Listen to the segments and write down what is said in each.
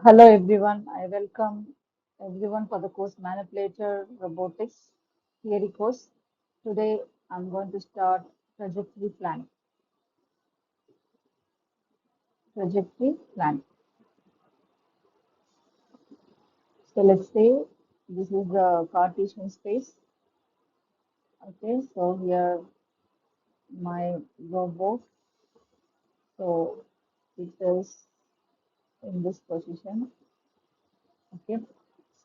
Hello everyone, I welcome everyone for the course Manipulator Robotics Theory course. Today I'm going to start trajectory planning. Trajectory planning. So let's say this is the Cartesian space. Okay, so here my robot. So it is in this position. Okay,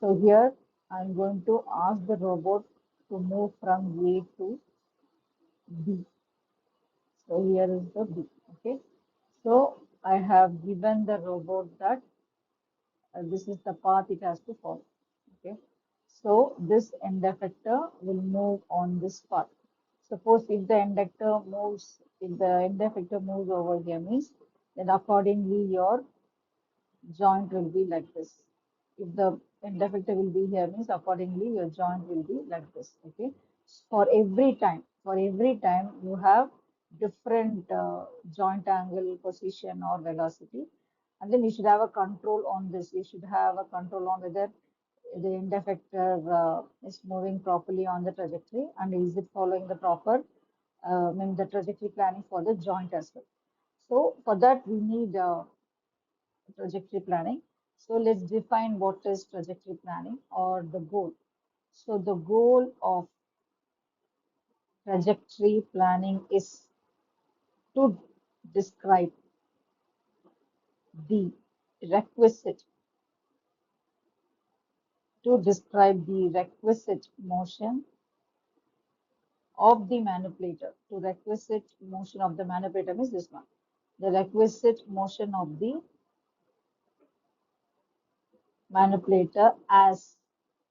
so here I'm going to ask the robot to move from A to B. So here is the B. Okay. So I have given the robot that this is the path it has to follow. Okay. So this end effector will move on this path. Suppose if the inductor moves, if the end effector moves over here means then accordingly your joint will be like this. If the end effector will be here means accordingly your joint will be like this. Okay. For every time you have different joint angle, position or velocity, and then you should have a control on this. You should have a control on whether the end effector is moving properly on the trajectory and is it following the proper the trajectory planning for the joint as well. So for that we need trajectory planning. So let's define what is trajectory planning or the goal. So the goal of trajectory planning is to describe the requisite motion of the manipulator. To requisite motion of the manipulator means this one. The requisite motion of the manipulator as,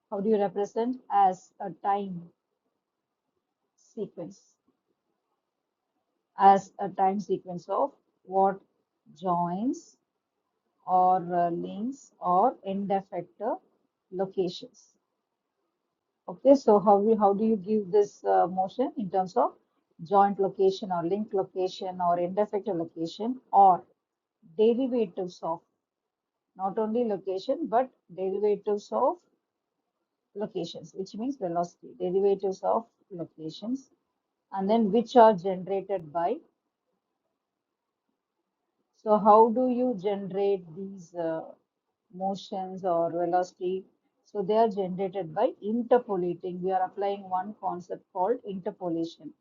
how do you represent, as a time sequence, as a time sequence of what joins or links or end effector locations. Okay, so how do you give this motion in terms of joint location or link location or end effector location or derivatives of not only location but derivatives of locations, which means velocity, derivatives of locations, and then which are generated by. So how do you generate these motions or velocity? So they are generated by interpolating. We are applying one concept called interpolation.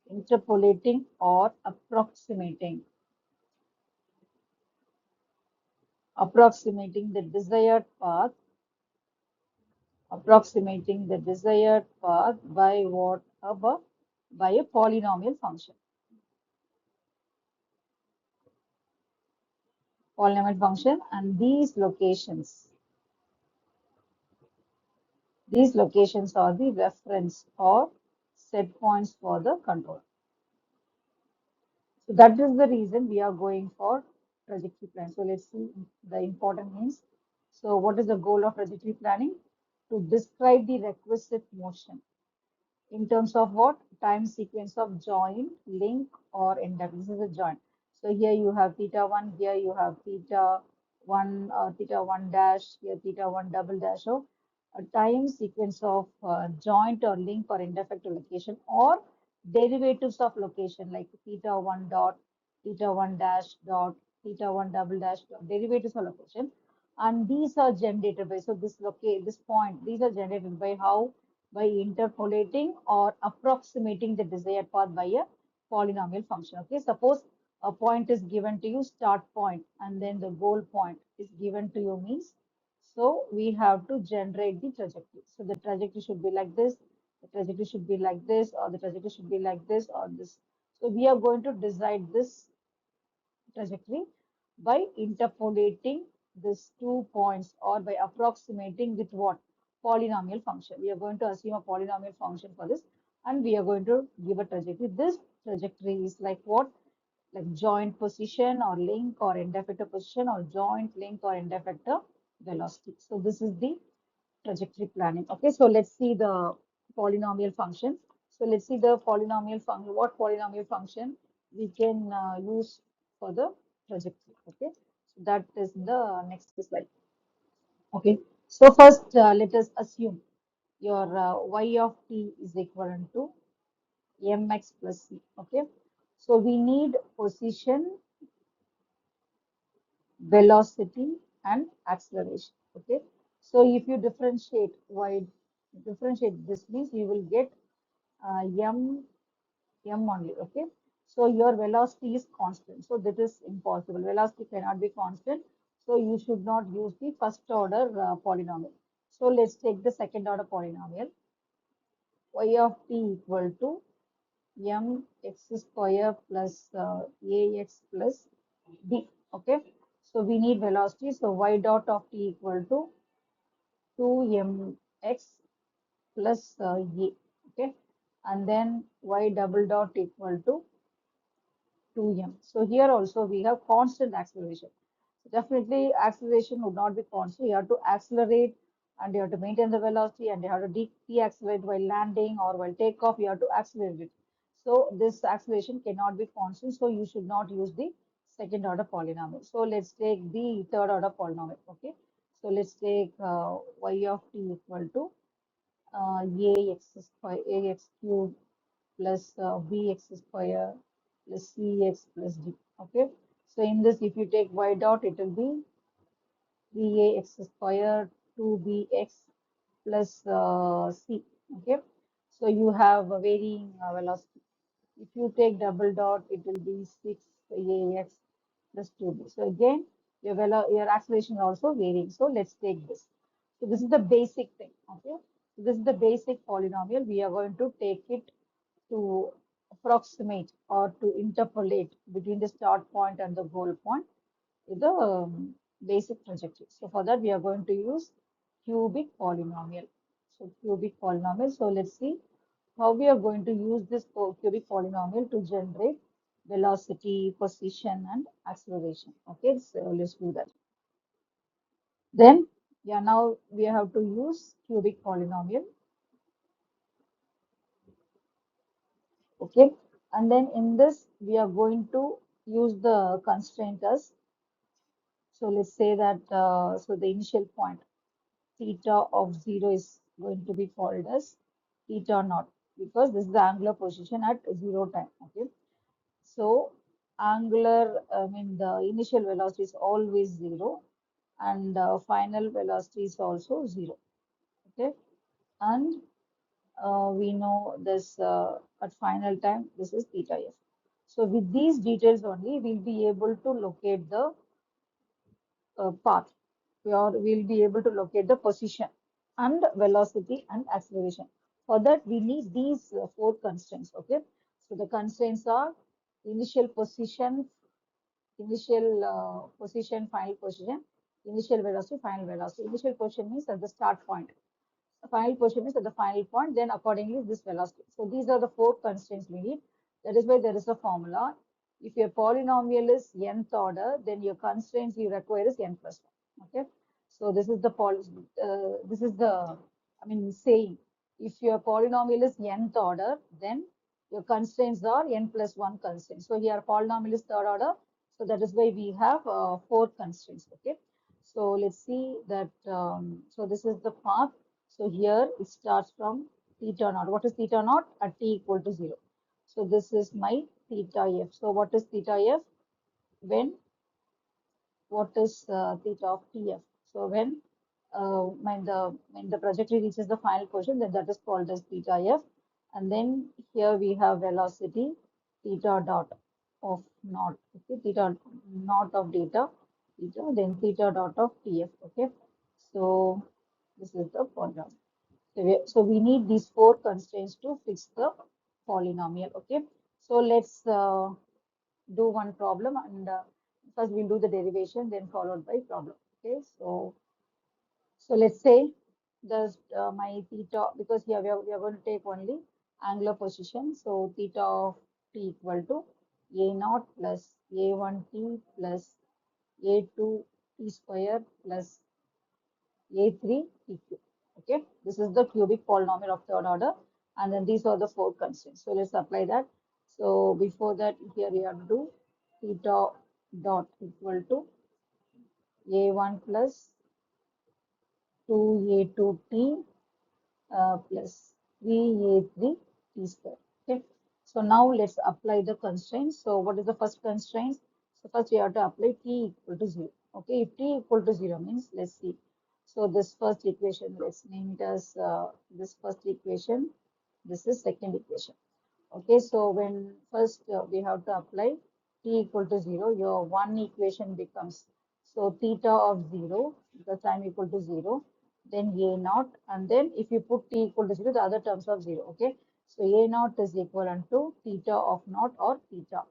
Interpolating or approximating the desired path, by what? By a polynomial function. And these locations are the reference or set points for the control. So that is the reason we are going for trajectory plan. So let's see the important means. So what is the goal of trajectory planning? To describe the requisite motion in terms of what? Time sequence of joint, link or induct. This is a joint. So here you have theta 1, here you have theta 1 theta 1 dash, here theta 1 double dash. So a time sequence of joint or link or end effector location or derivatives of location like theta 1 dot, theta 1 dash dot, theta 1 double dash dot, derivatives of location. And these are generated by, so this point, these are generated by how? By interpolating or approximating the desired path by a polynomial function. Okay, suppose a point is given to you, start point, and then the goal point is given to you means, so we have to generate the trajectory. So the trajectory should be like this, the trajectory should be like this, or the trajectory should be like this or this. So we are going to decide this trajectory by interpolating these 2 points or by approximating with what? Polynomial function. We are going to assume a polynomial function for this and we are going to give a trajectory. This trajectory is like what? Like joint position or link or end effector position or joint link or end effector velocity. So this is the trajectory planning. Okay, so let's see the polynomial function. So let's see the polynomial function, what polynomial function we can use for the trajectory. Okay, That is the next slide. Okay. So first, let us assume your y of t is equivalent to mx plus c. Okay. So we need position, velocity, and acceleration. Okay. So if you differentiate this means you will get m only. Okay. So your velocity is constant. So that is impossible. Velocity cannot be constant. So you should not use the first order polynomial. So let's take the second order polynomial. Y of t equal to mx square plus ax plus b. Okay. So we need velocity. So y dot of t equal to 2mx plus a. Okay. And then y double dot equal to 2m. So here also we have constant acceleration. Definitely acceleration would not be constant. You have to accelerate and you have to maintain the velocity and you have to de-accelerate while landing or while takeoff. You have to accelerate it. So this acceleration cannot be constant. So you should not use the second order polynomial. So let's take the third order polynomial. Okay. So let's take y of t equal to ax cube plus bx square plus cx plus d. Okay. So in this, if you take y dot, it will be 3ax square 2bx plus c. Okay. So you have a varying velocity. If you take double dot, it will be 6ax plus 2b. So again, your acceleration is also varying. So let's take this. So this is the basic thing. Okay. So this is the basic polynomial. We are going to take it to approximate or to interpolate between the start point and the goal point with the basic trajectory. So for that, we are going to use cubic polynomial. So cubic polynomial. So let's see how we are going to use this cubic polynomial to generate velocity, position, and acceleration. Okay, so let's do that. Then, yeah, now we have to use cubic polynomial. Okay, and then in this, we are going to use the constraint as. So let's say that so the initial point theta of 0 is going to be called as theta naught because this is the angular position at 0 time. Okay. So angular, I mean the initial velocity is always 0 and final velocity is also 0. Okay. And we know this at final time, this is theta f. So with these details only, we'll be able to locate the path. We'll be able to locate the position and velocity and acceleration. For that, we need these four constraints. Okay. So the constraints are initial position, final position, initial velocity, final velocity. Initial position means at the start point. The final position is at the final point, then accordingly this velocity. So these are the four constraints we need. That is why there is a formula. If your polynomial is nth order, then your constraints you require is n plus 1. Okay. So this is the I mean saying if your polynomial is nth order, then your constraints are n plus 1 constraints. So here polynomial is third order. So that is why we have four constraints. Okay. So let's see that. So this is the path. So here it starts from theta naught. What is theta naught? At t equal to 0. So this is my theta f. So what is theta f? What is theta of tf? So when the trajectory reaches the final position, then that is called as theta f. And then here we have velocity theta dot of naught. Okay, theta naught of theta, then theta dot of tf. Okay, so this is the polynomial. So we need these four constraints to fix the polynomial. Okay, so let's do one problem and first we'll do the derivation, then followed by problem. Okay, so let's say the my theta, because here we are going to take only angular position. So theta of t equal to a naught plus a1 t plus a2 t square plus a3 t cube. Okay, this is the cubic polynomial of third order, and then these are the four constraints. So let's apply that. So before that, here we have to do theta dot equal to a1 plus 2a2t plus 3a3 t square. Okay. So now let's apply the constraints. So what is the first constraint? So first we have to apply t equal to 0. Okay. If t equal to 0 means, let's see. So this first equation, let's name it as this first equation. This is second equation. Okay, so when first we have to apply t equal to 0, your one equation becomes, so theta of 0, the time equal to 0, then a naught, and then if you put t equal to 0, the other terms of 0, okay? So a naught is equivalent to theta of naught or theta,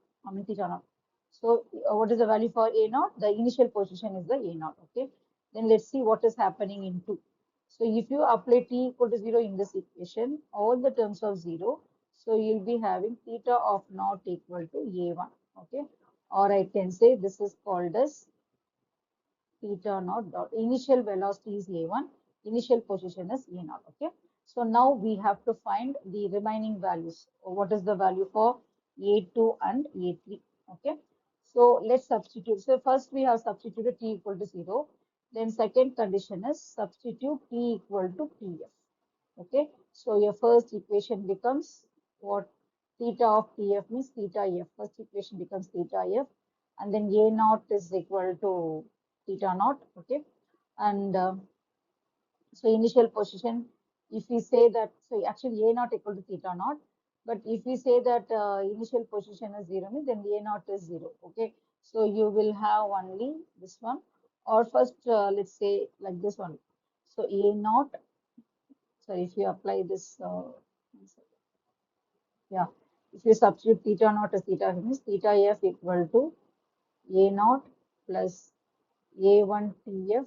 theta naught. So what is the value for a naught? The initial position is the a naught, okay? Then let's see what is happening in 2. So if you apply t equal to 0 in this equation, all the terms of 0, so you'll be having theta of naught equal to a1, okay? Or I can say this is called as theta naught dot. Initial velocity is a1, initial position is a naught, okay? So now we have to find the remaining values. What is the value for a2 and a3, okay? So let's substitute. So first we have substituted t equal to 0. Then second condition is substitute t equal to tf. Okay, so your first equation becomes what? Theta of Tf means theta F. First equation becomes theta F, and then A naught is equal to theta naught. Okay, and so initial position, if we say that, so actually A naught equal to theta naught, but if we say that initial position is 0, means then A naught is 0. Okay, so you will have only this one, or first let's say like this one. So A naught, so if you apply this, yeah, if you substitute theta naught as theta means theta f equal to a naught plus a1 tf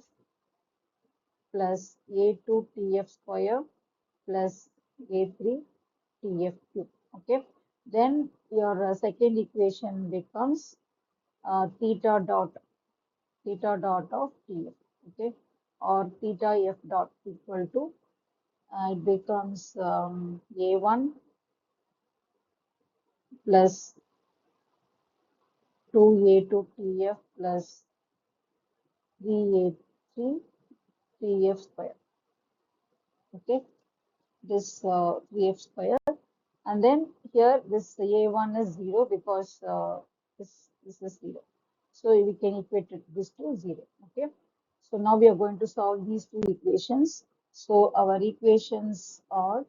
plus a2 tf square plus a3 tf cube. Okay, then your second equation becomes theta dot of tf. Okay, or theta f dot equal to it becomes a1 plus 2a2 tf plus 3a3 tf square. Okay, this 3f square, and then here this a1 is 0 because this is 0. So we can equate this to 0. Okay, so now we are going to solve these two equations. So our equations are,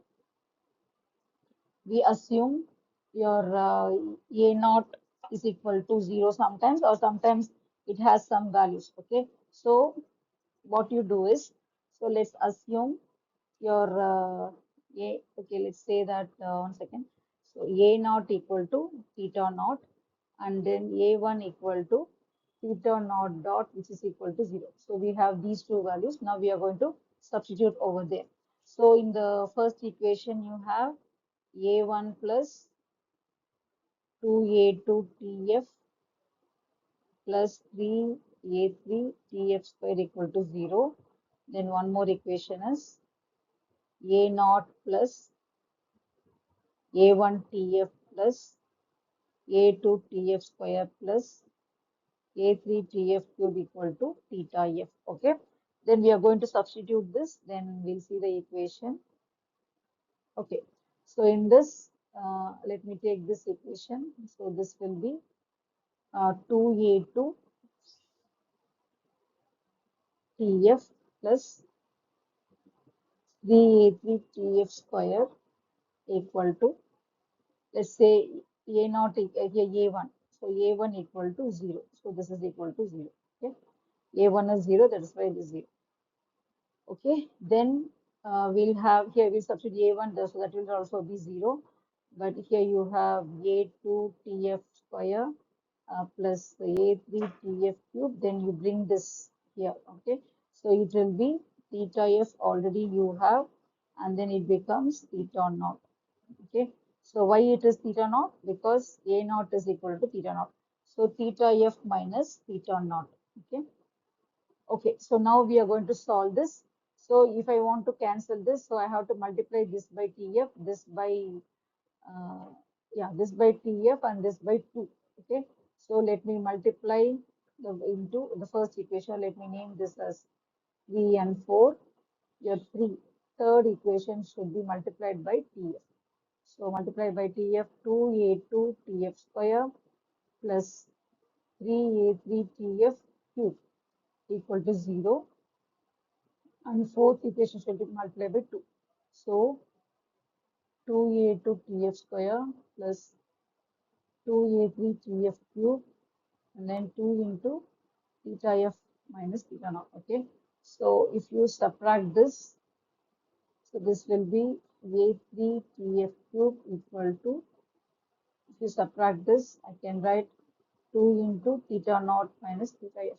we assume your a naught is equal to 0 sometimes, or sometimes it has some values. Okay, so what you do is, so let's assume your a, okay, let's say that 1 second. So a naught equal to theta naught, and then a1 equal to theta naught dot, which is equal to 0. So we have these two values. Now we are going to substitute over there. So in the first equation you have a1 plus 2a2 tf plus 3a3 tf square equal to 0. Then one more equation is a naught plus a1 tf plus a2 tf square plus a3 tf cube equal to theta f. Okay, then we are going to substitute this, then we'll see the equation. Okay, so in this, let me take this equation. So this will be 2a2 tf plus 3a3 tf square equal to, let's say a naught here a1, so a1 equal to 0, so this is equal to 0. Okay, a1 is 0, that is why it is 0. Okay, then we'll have here, we'll substitute a1 there, so that will also be 0, but here you have a2 tf square plus a3 tf cube, then you bring this here. Okay, so it will be theta f already you have, and then it becomes theta naught. Okay, so why it is theta naught? Because a naught is equal to theta naught, so theta f minus theta naught. Okay, okay, so now we are going to solve this. So if I want to cancel this, so I have to multiply this by tf, this by yeah, this by tf, and this by 2. Okay, so let me multiply into the first equation. Let me name this as 3 and 4. Your third equation should be multiplied by TF. So multiply by TF, 2A2 TF square plus 3A3 TF cube equal to 0. And fourth equation should be multiplied by 2. So 2A2 TF square plus 2A3 TF cube and then 2 into theta F minus theta naught. Okay. So if you subtract this, so this will be A3 TF cube equal to, if you subtract this, I can write 2 into theta naught minus theta F,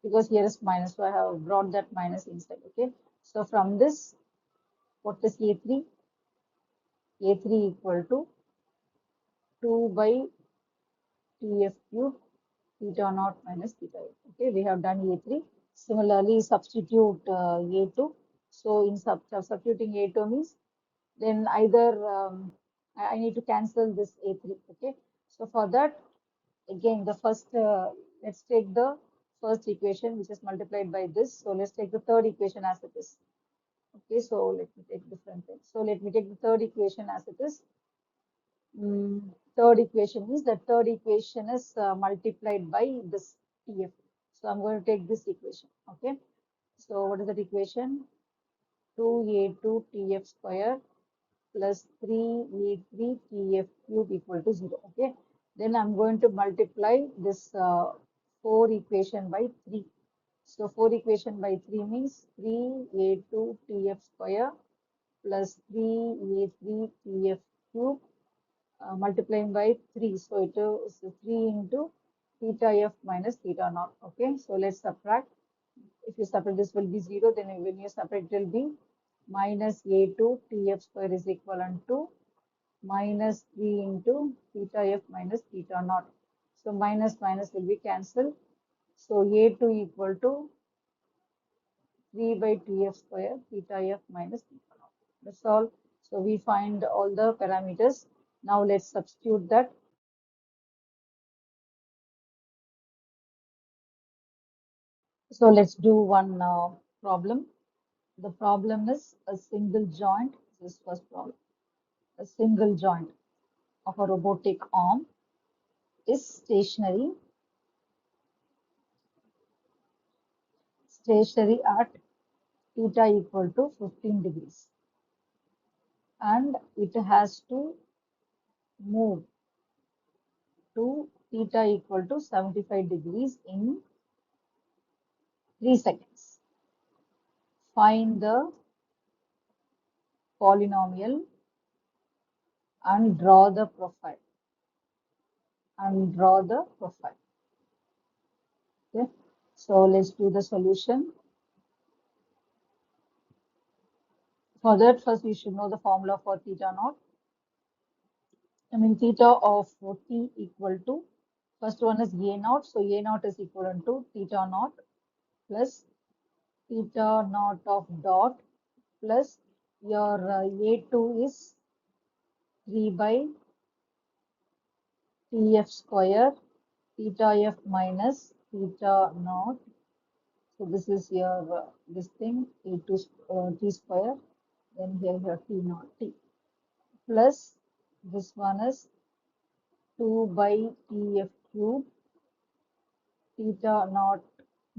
because here is minus, so I have brought that minus inside. Okay. So from this, what is A3? A3 equal to 2 by TF cube theta naught minus theta F. Okay, we have done A3. Similarly, substitute A2. So in substituting A2 means then either I need to cancel this A3. Okay, so for that, again, the first, let's take the first equation, which is multiplied by this. So let's take the third equation as it is. Okay, so let me take different things. So let me take the third equation as it is. Third equation is the third equation is multiplied by this TF. So I'm going to take this equation. Okay. So what is that equation? 2A2 TF square plus 3A3 TF cube equal to 0. Okay. Then I'm going to multiply this 4 equation by 3. So 4 equation by 3 means 3A2 TF square plus 3A3 TF cube multiplying by 3. So it is 3 into theta F minus theta naught. Okay, so let's subtract. If you separate, this will be 0. Then when you separate, it will be minus A2 TF square is equivalent to minus 3 into theta F minus theta naught. So minus minus will be cancelled. So A2 equal to 3 by TF square theta F minus theta naught. That's all. So we find all the parameters. Now let's substitute that. So let's do one problem. The problem is a single joint. This first problem. A single joint of a robotic arm is stationary at theta equal to 15 degrees, and it has to move to theta equal to 75 degrees in 3 seconds. Find the polynomial and draw the profile. Okay. So let's do the solution. For that, first we should know the formula for theta naught. I mean, theta of t equal to, first one is a naught. So a naught is equivalent to theta naught plus theta naught of dot plus your a2 is 3 by tf square theta f minus theta naught. So this is your this thing a2 t square. Then here your t naught t plus this one is 2 by tf cube theta naught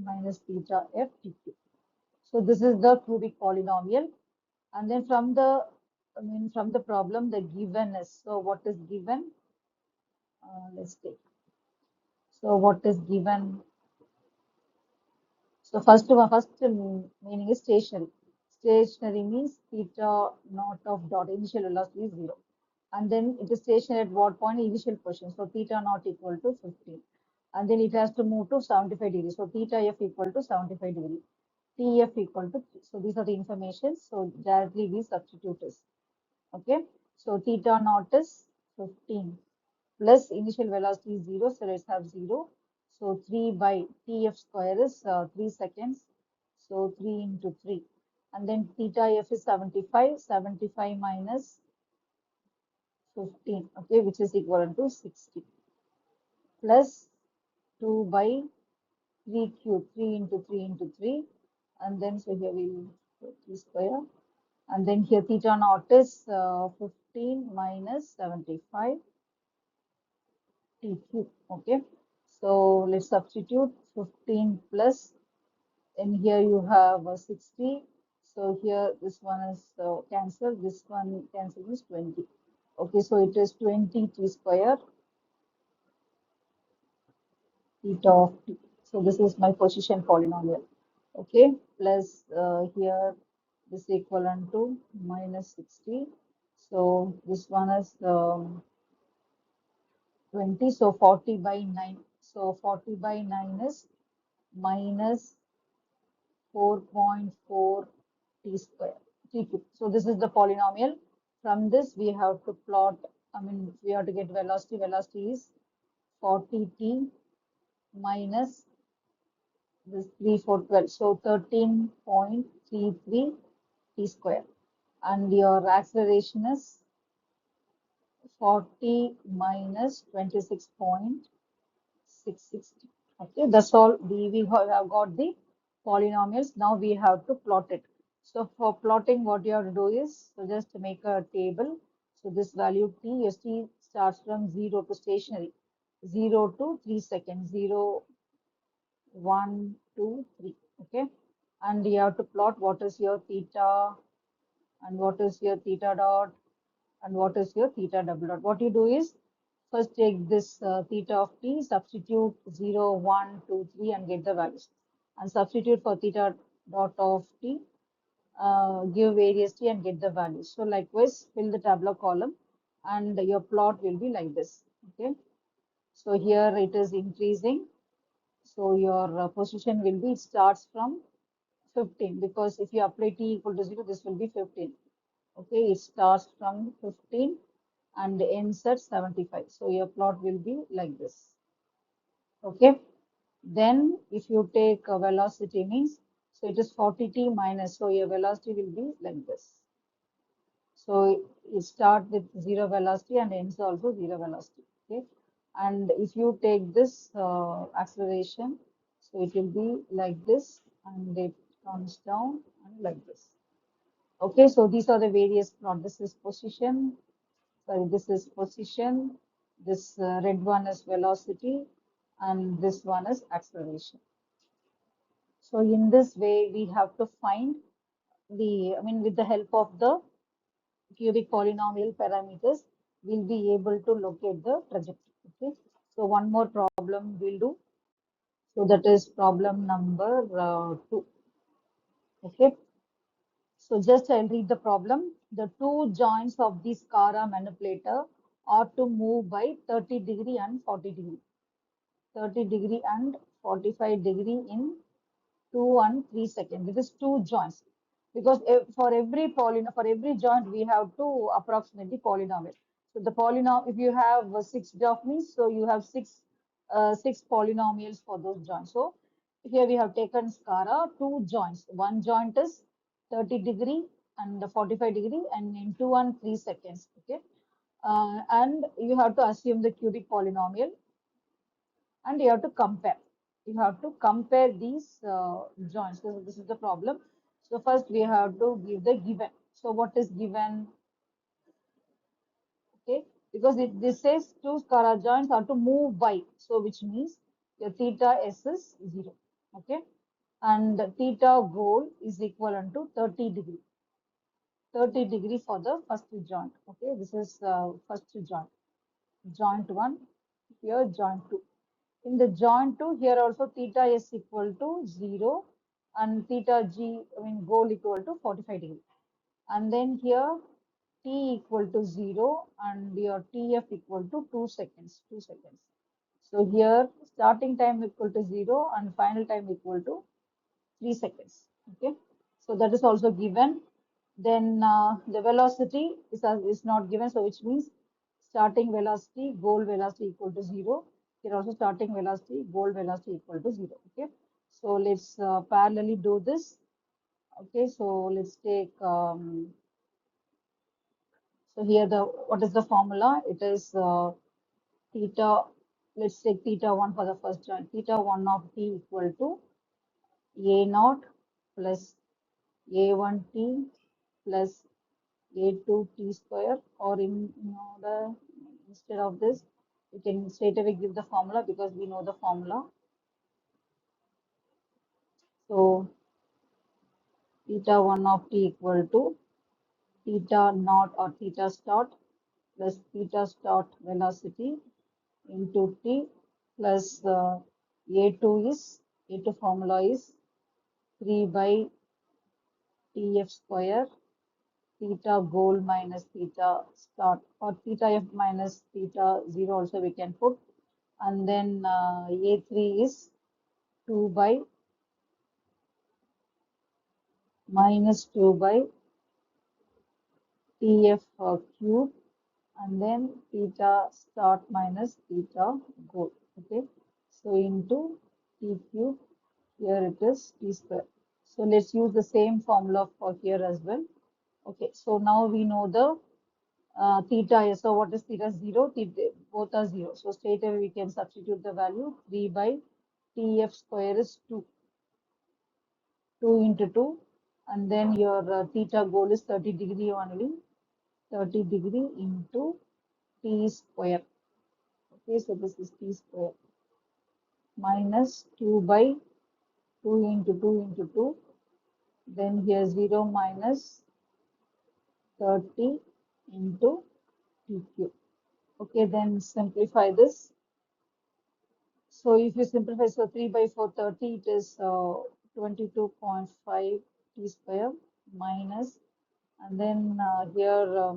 minus theta f dq. So this is the cubic polynomial. And then from the, from the problem, the given is, so what is given? Let's take. So what is given? So first meaning is stationary. Stationary means theta naught of dot, initial velocity is 0. And then it is stationary at what point? Initial position. So theta naught equal to 15. And then it has to move to 75 degrees. So theta f equal to 75 degrees. TF equal to 3. So these are the information. So directly we substitute this. Okay. So theta naught is 15 plus initial velocity is 0. So let's have 0. So 3 by TF square is 3 seconds. So 3 into 3. And then theta f is 75. 75 minus 15. Okay, which is equivalent to 60 plus 2 by 3 cube, 3 into 3 into 3. And then, so here we'll put 3 square. And then here theta naught is 15 minus 75 t cube. Okay. So let's substitute 15 plus, and here you have 60. So here this one is cancelled, this one cancelled is 20. Okay, so it is 20 t square theta of t. So this is my position polynomial. Okay, plus here this equivalent to minus 60. So this one is 20. So 40 by 9. So 40 by 9 is minus 4.4 t square t cube. So this is the polynomial. From this we have to plot, we have to get velocity. Velocity is 40t minus this 3, 4, 12. So 13.33 t square. And your acceleration is 40 minus 26.660. Okay, that's all. We have got the polynomials. Now we have to plot it. So for plotting, what you have to do is, so just to make a table. So this value t, you see, starts from 0 to stationary. 0 to 3 seconds. 0, 1, 2, 3. Okay. And you have to plot what is your theta and what is your theta dot and what is your theta double dot. What you do is, first take this theta of t, substitute 0, 1, 2, 3 and get the values. And substitute for theta dot of t, give various t and get the values. So likewise, fill the tabular column and your plot will be like this. Okay. So here it is increasing. So your position will be, it starts from 15, because if you apply t equal to 0, this will be 15. Okay, it starts from 15 and ends at 75. So your plot will be like this. Okay, then if you take a velocity means, so it is 40t minus, so your velocity will be like this. So it starts with 0 velocity and ends also 0 velocity. Okay, and if you take this acceleration, so it will be like this and it comes down and like this. Okay, so these are the various plot. This is position, sorry, this is position, this red one is velocity, and this one is acceleration. So in this way, we have to find the, with the help of the cubic polynomial parameters, we'll be able to locate the trajectory. Okay. So one more problem we'll do. So that is problem number 2. Okay. So just I'll read the problem. The two joints of the SCARA manipulator are to move by 30 degree and 40 degree. 30 degree and 45 degree in 2 and 3 seconds. This is two joints. Because for every joint, we have to approximate the polynomial. So the polynomial, if you have 6 means, so you have six polynomials for those joints. So here we have taken SCARA, two joints. One joint is 30 degree and 45 degree and in 2 and 3 seconds. Okay. And you have to assume the cubic polynomial and you have to compare. You have to compare these joints. So this is the problem. So first we have to give the given. So what is given? Okay, because this says two SCARA joints are to move by. So which means your theta s is 0. Okay, and the theta goal is equivalent to 30 degree. 30 degree for the first joint. Okay, this is first joint. Joint 1, here joint 2. In the joint 2, here also theta is equal to 0 and theta g, goal equal to 45 degree. And then here t equal to 0 and your tf equal to 2 seconds. 2 seconds. So here starting time equal to 0 and final time equal to 3 seconds. Okay. So that is also given. Then the velocity is not given. So which means starting velocity, goal velocity equal to 0. Here also starting velocity, goal velocity equal to 0. Okay. So let's parallelly do this. Okay. So let's take, so here what is the formula? It is theta let's take theta 1 for the first joint. Theta 1 of t equal to a naught plus a1 t plus a2 t square, or in order, instead of this, we can straight away give the formula because we know the formula. So theta 1 of t equal to theta naught or theta start plus theta start velocity into t plus A2 formula is 3 by TF square, theta goal minus theta start, or theta F minus theta 0 also we can put. And then A3 is 2 by minus 2 by TF cube, and then theta start minus theta goal. Okay, so into T cube, here it is T square. So let's use the same formula for here as well. Okay, so now we know the theta. So what is theta? 0. Theta, both are 0. So straight away we can substitute the value. 3 by TF square is 2. 2 into 2. And then your theta goal is 30 degree only. 30 degree into T square. Okay, so this is T square minus 2 by 2 into 2 into 2. Then here 0 minus 30 into T cube. Okay, then simplify this. So if you simplify, so 3 by 4, 30, it is 22.5 T square minus, and then here,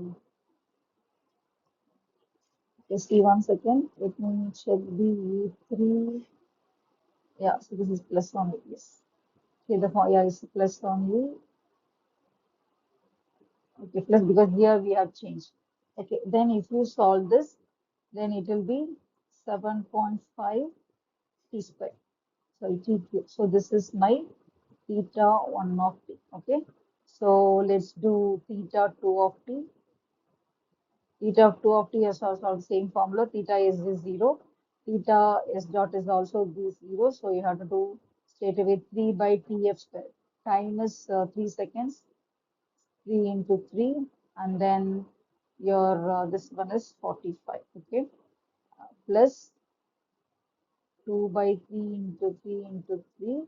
just see 1 second, let me check the 3, yeah, so this is plus only, yes. Okay, yeah, it's plus only, okay, plus because here we have changed. Okay, then if you solve this, then it will be 7.5 T square. Sorry, T cube. So this is my theta 1 of t. Okay. So let's do theta 2 of t. Theta of 2 of t is also the same formula. Theta is 0. Theta s dot is also this 0. So you have to do straight away 3 by tf square. Time is 3 seconds. 3 into 3. And then your this one is 45. Okay. Plus 2 by 3 into 3 into 3,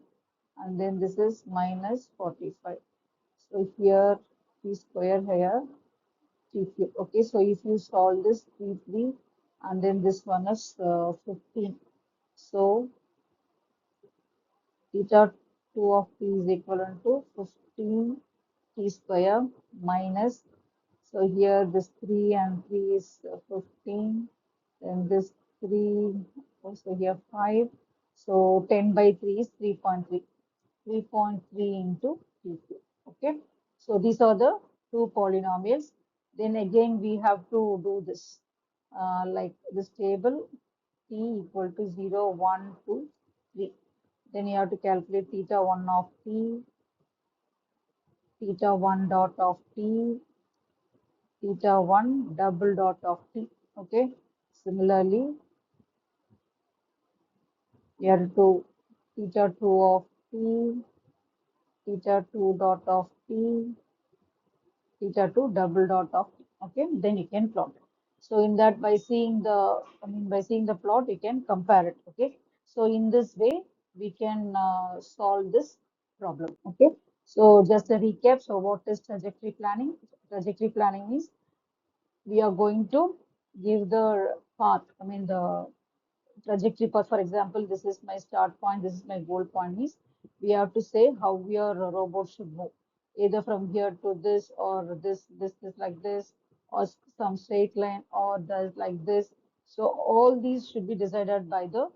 and then this is minus 45. So here T square here T cube. Okay, so if you solve this 3 and then this one is 15. So theta 2 of t is equivalent to 15 t square minus, so here this 3 and 3 is 15, then this 3, also here 5, so 10 by 3 is 3.3, 3.3 into 3 cube. Okay, so these are the two polynomials. Then again we have to do this like this table, t equal to 0, 1, 2, 3. Then you have to calculate theta 1 of t, theta 1 dot of t, theta 1 double dot of t. Okay. Similarly, you have to theta 2 of t, theta 2 dot of t, theta 2 double dot of t. Okay. Then you can plot it. So in that, by seeing the, by seeing the plot, you can compare it. Okay. So in this way, we can solve this problem. Okay. So just a recap. So what is trajectory planning? Trajectory planning means we are going to give the path, the trajectory path. For example, this is my start point, this is my goal point, means we have to say how your robot should move, either from here to this, or this like this, or some straight line, or does like this. So all these should be decided by the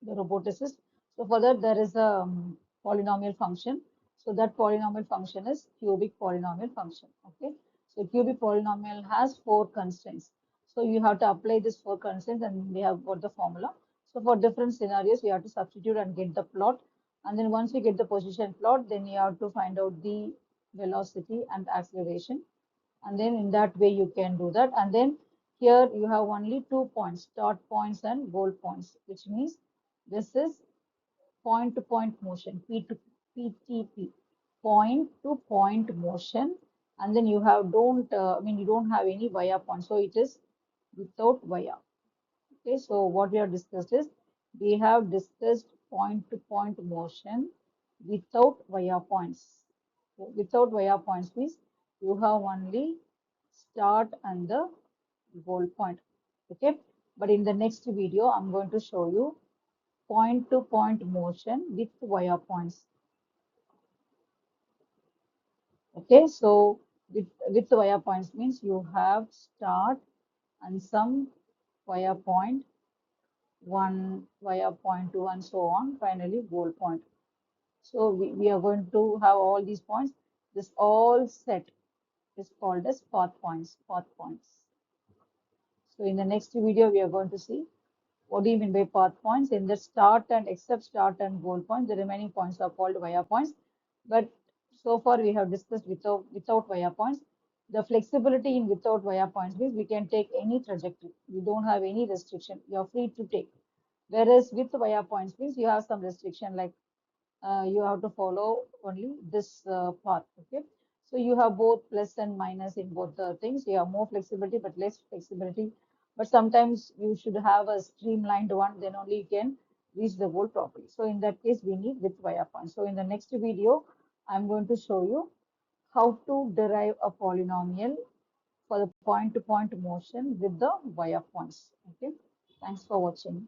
roboticist. So for that, there is a polynomial function. So that polynomial function is cubic polynomial function. Okay. So cubic polynomial has 4 constraints. So you have to apply this 4 constraints, and we have got the formula. So for different scenarios, we have to substitute and get the plot. And then once we get the position plot, then you have to find out the velocity and acceleration. And then in that way, you can do that. And then Here you have only 2 points, start points and goal points, which means this is point-to-point motion, PTP, point-to-point motion, and then you have you don't have any via point, so it is without via. Okay, so what we have discussed is we have discussed point-to-point motion without via points. Without via points means you have only start and the goal point. Okay, but in the next video, I'm going to show you point-to-point motion with via points. Okay, so with via points means you have start and some via point one, via point two, and so on. Finally, goal point. So we are going to have all these points. This all set is called as path points. Path points. So in the next video, we are going to see what do you mean by path points? In the start and except start and goal points, the remaining points are called via points. But so far we have discussed without via points. The flexibility in without via points means we can take any trajectory. We don't have any restriction. You are free to take. Whereas with via points means you have some restriction like you have to follow only this path. Okay. So you have both plus and minus in both the things. You have more flexibility but less flexibility. But sometimes you should have a streamlined one, then only you can reach the goal properly. So in that case, we need with via points. So in the next video, I'm going to show you how to derive a polynomial for the point-to-point motion with the via points. Okay. Thanks for watching.